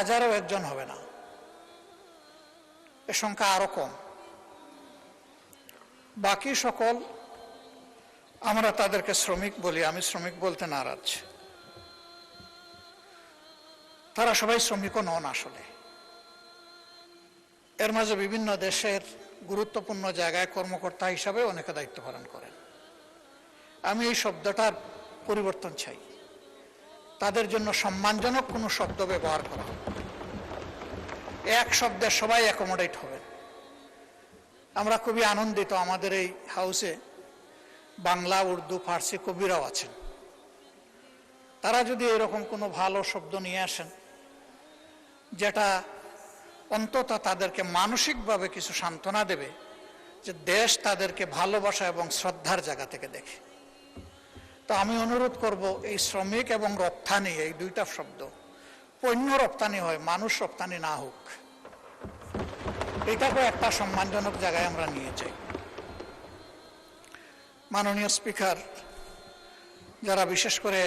হাজারও একজন হবে না, এ সংখ্যা আরো কম। বাকি সকল আমরা তাদেরকে শ্রমিক বলি, আমি শ্রমিক বলতে নারাজ। তারা সবাই শ্রমিকও নন আসলে। এর মাঝে বিভিন্ন দেশের গুরুত্বপূর্ণ জায়গায় কর্মকর্তা হিসাবে অনেকে দায়িত্ব পালন করেন। আমি এই শব্দটার পরিবর্তন চাই, তাদের জন্য সম্মানজনক কোনো শব্দ ব্যবহার করা, এক শব্দে সবাই অ্যাকোমোডেট হবেন। আমরা খুবই আনন্দিত আমাদের এই হাউসে বাংলা, উর্দু, ফার্সি কবিরাও আছেন। তারা যদি এরকম কোনো ভালো শব্দ নিয়ে আসেন যেটা অন্তত তাদেরকে মানসিকভাবে কিছু সান্ত্বনা দেবে, যে দেশ তাদেরকে ভালোবাসা এবং শ্রদ্ধার জায়গা থেকে দেখে, তো আমি অনুরোধ করব এই শ্রমিক এবং রপ্তানি, এই দুইটা শব্দ পণ্য রপ্তানি হয়, মানুষ রপ্তানি না হোক। এটাকে একটা সম্মানজনক জায়গায় আমরা নিয়ে যাই। মাননীয় স্পিকার, যারা বিশেষ করে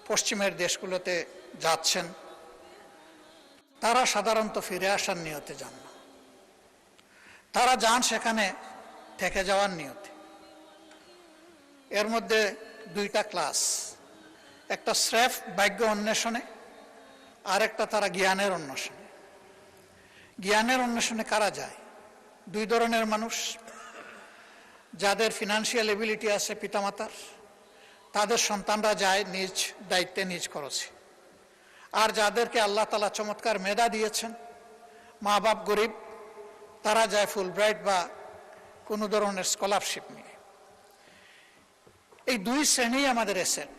পশ্চিমের দেশগুলোতে যাচ্ছেন, তারা সাধারণত ফিরে আসার নিয়তে যান না, তারা যান সেখানে থেকে যাওয়ার নিয়তে। এর মধ্যে দুইটা ক্লাস, একটা স্রেফ ভাগ্য অন্বেষণে, আর একটা তারা জ্ঞানের অন্বেষণে। জ্ঞানের অন্বেষণে কারা যায়? দুই ধরনের মানুষ, যাদের ফিনান্সিয়াল এবিলিটি আছে পিতামাতার, তাদের সন্তানরা যায় নিজ দায়িত্বে নিজ খরচে। আর যাদেরকে আল্লাহ তাআলা চমৎকার মেধা দিয়েছেন, মা বাপ গরিব, তারা যায় ফুলব্রাইট বা কোনো ধরনের স্কলারশিপ নিয়ে। এই দুই শ্রেণী আমাদের অ্যাসেট।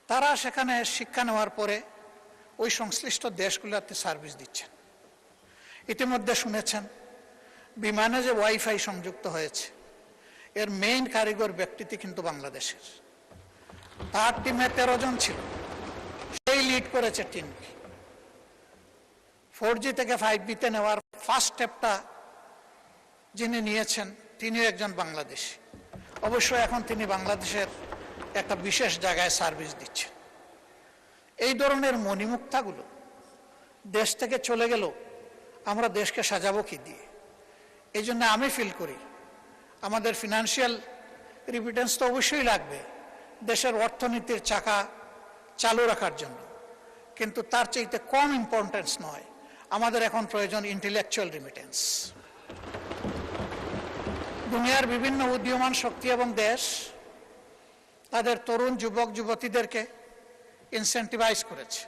তারা সেখানে শিক্ষা নেওয়ার পরে ওই সংশ্লিষ্ট দেশগুলোতে সার্ভিস দিচ্ছেন। ইতিমধ্যে শুনেছেন বিমানে যে ওয়াইফাই সংযুক্ত হয়েছে, এর মেইন কারিগর ব্যক্তিটি কিন্তু বাংলাদেশের। তার টিমে 13 জন ছিল, সেই লিড করেছে টিমকে। 4G থেকে 5G-তে নেওয়ার ফার্স্ট স্টেপটা যিনি নিয়েছেন, তিনিও একজন বাংলাদেশী। অবশ্য এখন তিনি বাংলাদেশের একটা বিশেষ জায়গায় সার্ভিস দিচ্ছেন। এই ধরনের মণিমুক্তাগুলো দেশ থেকে চলে গেল, আমরা দেশকে সাজাবো কি দিয়ে? এই জন্য আমি ফিল করি আমাদের ফিনান্সিয়াল রিমিটেন্স তো অবশ্যই লাগবে দেশের অর্থনীতির চাকা চালু রাখার জন্য, কিন্তু তার চাইতে কম ইম্পর্টেন্স নয়, আমাদের এখন প্রয়োজন ইন্টেলেকচুয়াল রিমিটেন্স। দুনিয়ার বিভিন্ন উদীয়মান শক্তি এবং দেশ তাদের তরুণ যুবক যুবতীদেরকে ইনসেন্টিভাইজ করেছে।